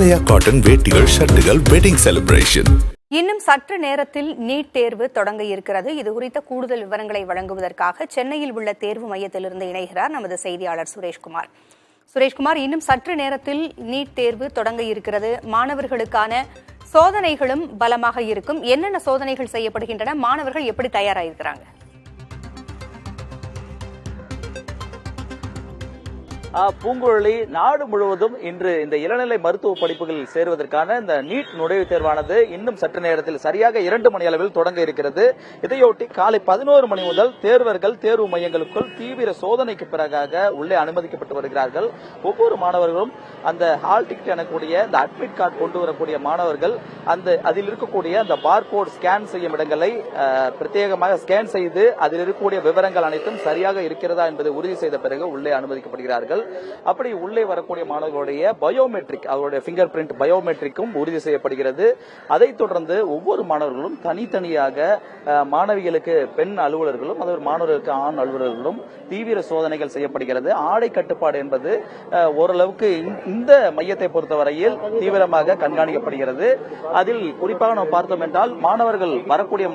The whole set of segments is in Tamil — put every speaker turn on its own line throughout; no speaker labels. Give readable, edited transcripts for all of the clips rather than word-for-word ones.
ஆலயா காட்டன் வேட்டிகள், ஷர்ட்டுகள், வெட்டிங் செலிப்ரேஷன்.
இன்னும் சற்று நேரத்தில் நீட் தேர்வு தொடங்க இருக்கிறது. இது குறித்த கூடுதல் விவரங்களை வழங்குவதற்காக சென்னையில் உள்ள தேர்வு மையத்திலிருந்து இணைகிறார் நமது செய்தியாளர் சுரேஷ்குமார். சுரேஷ்குமார், இன்னும் சற்று நேரத்தில் நீட் தேர்வு தொடங்க இருக்கிறது. மாணவர்களுக்கான சோதனைகளும் பலமாக இருக்கும். என்னென்ன சோதனைகள் செய்யப்படுகின்றன? மாணவர்கள் எப்படி தயாராயிருக்கிறாங்க?
பூங்குழலி, நாடு முழுவதும் இன்று இந்த இளநிலை மருத்துவ படிப்புகளில் சேருவதற்கான இந்த நீட் நுழைவுத் தேர்வானது இன்னும் சற்று நேரத்தில் சரியாக 2 மணி அளவில் தொடங்க இருக்கிறது. இதையொட்டி காலை 11 மணி முதல் தேர்வர்கள் தேர்வு மையங்களுக்குள் தீவிர சோதனைக்கு பிறகாக உள்ளே அனுமதிக்கப்பட்டு வருகிறார்கள். ஒவ்வொரு மாணவர்களும் அந்த ஹால் டிக்கெட் எனக்கூடிய இந்த அட்மிட் கார்டு கொண்டு வரக்கூடிய மாணவர்கள் அதில் இருக்கக்கூடிய அந்த பார்கோட் ஸ்கேன் செய்யும் இடங்களை பிரத்யேகமாக ஸ்கேன் செய்து அதில் இருக்கக்கூடிய விவரங்கள் அனைத்தும் சரியாக இருக்கிறதா என்பதை உறுதி செய்த பிறகு உள்ளே அனுமதிக்கப்படுகிறார்கள். அப்படி உள்ளே வரக்கூடிய மாணவர்களுடைய பயோமெட்ரிக், அவருடைய பிங்கர் பிரிண்ட் பயோமெட்ரிக்கும் உறுதி செய்யப்படுகிறது. அதைத் தொடர்ந்து ஒவ்வொரு மாணவர்களும் தனித்தனியாக மாணவிகளுக்கு பெண் அலுவலர்களும் மாணவர்களுக்கு ஆண் அலுவலர்களும் தீவிர சோதனைகள் செய்யப்படுகிறது. ஆடை கட்டுப்பாடு என்பது ஓரளவுக்கு இந்த மையத்தை பொறுத்தவரையில் தீவிரமாக கண்காணிக்கப்படுகிறது. அதில் குறிப்பாக நாம் பார்த்தோம் என்றால் வரக்கூடிய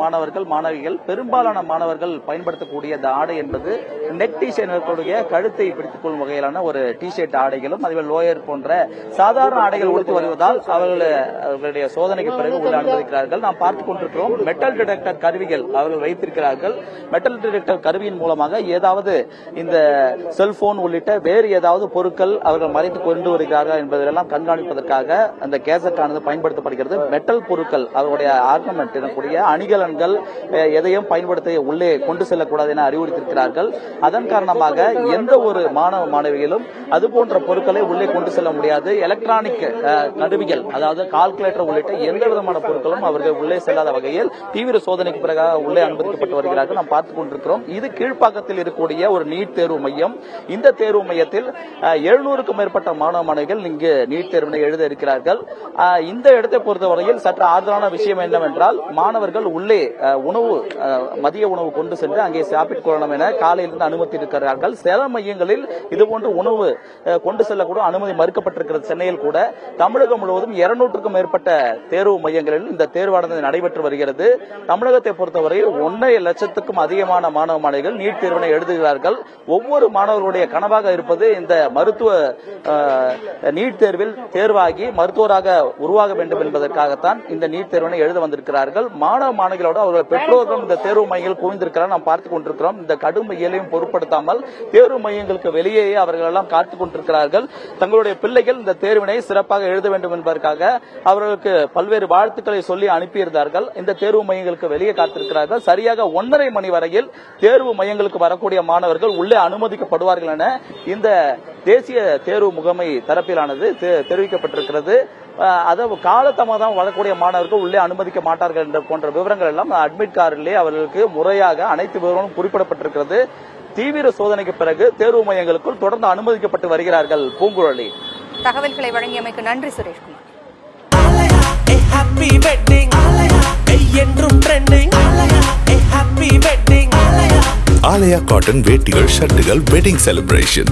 மாணவிகள் பெரும்பாலான மாணவர்கள் பயன்படுத்தக்கூடிய இந்த ஆடை என்பது நெக் டிஷர்ட் கழுத்தை பிடித்துக் கொள்ளும் வகையிலான ஒரு டிஷர்ட் ஆடைகளும் அதுவே லோயர் போன்ற சாதாரண ஆடைகள் உடுத்தி வருவதால் அவர்களுடைய சோதனைக்கு பிறகு உள்ள அனுமதிக்கிறார்கள். நாம் பார்த்துக் கொண்டிருக்கிறோம், மெட்டல் டிடெக்டர் கருவிகள் அவர்கள் வைத்திருக்கிறார்கள். மெட்டல் டிடெக்டர் கருவியின் மூலமாக ஏதாவது இந்த செல்போன் உள்ளிட்ட வேறு ஏதாவது பொருட்கள் அவர்கள் மறைத்து கொண்டு வருகிறார்கள் என்பதெல்லாம் கண்காணிப்பதற்காக அந்த கேசட் ஆனது பயன்படுத்தப்படுகிறது. மெட்டல் பொருட்கள் அவருடைய ஆர்னமெண்ட் எனக்கூடிய அணிகலன்கள் எதையும் பயன்படுத்த உள்ளே கொண்டு செல்லக்கூடாது என அறிவுறுத்தியிருக்கிறார்கள். அதன் காரணமாக எந்த ஒரு மாணவிகளும் அதுபோன்ற பொருட்களை உள்ளே கொண்டு செல்ல முடியாது. எலக்ட்ரானிக் கருவிகள், அதாவது கால்குலேட்டர் உள்ளிட்ட எந்த விதமான பொருட்களும் அவர்கள் உள்ளே செல்லாத வகையில் தீவிர சோதனைக்கு பிறகு உள்ளே அனுமதிக்கப்பட்டு வருகிறார்கள். நாம் பார்த்துக் கொண்டிருக்கிறோம். இது கீழ்ப்பாக்கத்தில் இருக்கக்கூடிய ஒரு நீட் தேர்வு மையம். இந்த தேர்வு மையத்தில் 700க்கும் மேற்பட்ட மாணவிகள் இங்கு நீட் தேர்வினை எழுத இருக்கிறார்கள். இந்த இடத்தை பொறுத்தவரையில் சற்று ஆறுதலான விஷயம் என்னவென்றால், மாணவர்கள் உள்ளே மதிய உணவு கொண்டு சென்று அங்கே சாப்பிட்டுக் கொள்ளலாம் என காலையிலிருந்து அனுமதி இருக்கிறார்கள். சில மையங்களில் இதுபோன்று உணவு கொண்டு செல்லக்கூட அனுமதி மறுக்கப்பட்டிருக்கிறது. சென்னையில் கூட தமிழகம் முழுவதும் 200க்கும் மேற்பட்ட தேர்வு மையங்களில் இந்த தேர்வானது நடைபெற்று வருகிறது. தமிழகத்தை பொறுத்தவரையில் 1.5 லட்சத்துக்கும் அதிகமான மாணவிகள் நீட் தேர்வினை எழுதுகிறார்கள். ஒவ்வொரு மாணவர்களுடைய கனவாக இருப்பது இந்த மருத்துவ நீட் தேர்வில் தேர்வாகி மருத்துவராக உருவாக வேண்டும் என்பதற்காகத்தான் இந்த நீட் தேர்வினை எழுத வந்திருக்கிறார்கள். மாணவிகளோடு அவர்கள் பெற்றோர்களும் இந்த தேர்வு மையங்கள் குவிந்திருக்கிறார். நாம் பார்த்துக் கொண்டிருக்கிறோம். இந்த கடும் வெயிலையும் பொருட்படுத்தாமல் தேர்வு மையங்களுக்கு வெளியேயே அவர்கள் எல்லாம் காத்துக் கொண்டிருக்கிறார்கள். தங்களுடைய பிள்ளைகள் இந்த தேர்வினை சிறப்பாக எழுத வேண்டும் என்பதற்காக அவர்களுக்கு பல்வேறு வாழ்த்துக்களை சொல்லி அனுப்பியிருந்தார்கள். இந்த தேர்வு மையங்களுக்கு வெளியே காத்திருக்கிறார்கள். சரியாக 1:30 மணி வரையில் தேர்வு மையங்களுக்கு வரக்கூடிய மாணவர்கள் உள்ளே அனுமதிக்கப்படுவார்கள் என இந்த தேசிய தேர்வு முகமை தரப்பிலானது தெரிவிக்கப்பட்டிருக்கிறது. அதாவது காலதாமதம் வரக்கூடிய மாணவர்கள் உள்ளே அனுமதிக்க மாட்டார்கள் என்ற போன்ற விவரங்கள் எல்லாம் அட்மிட் கார்டிலே அவர்களுக்கு முறையாக அனைத்து விவரங்களும் குறிப்பிடப்பட்டிருக்கிறது. தீவிர சோதனைக்கு பிறகு தேர்வு மையங்களுக்குள் தொடர்ந்து அனுமதிக்கப்பட்டு வருகிறார்கள். பூங்குழலி,
தகவல்களை வழங்கியமைக்கு நன்றி சுரேஷ்குமார்.
ஆலயா காட்டன் வேட்டிகள், ஷர்ட்டுகள், வெட்டிங் செலிப்ரேஷன்.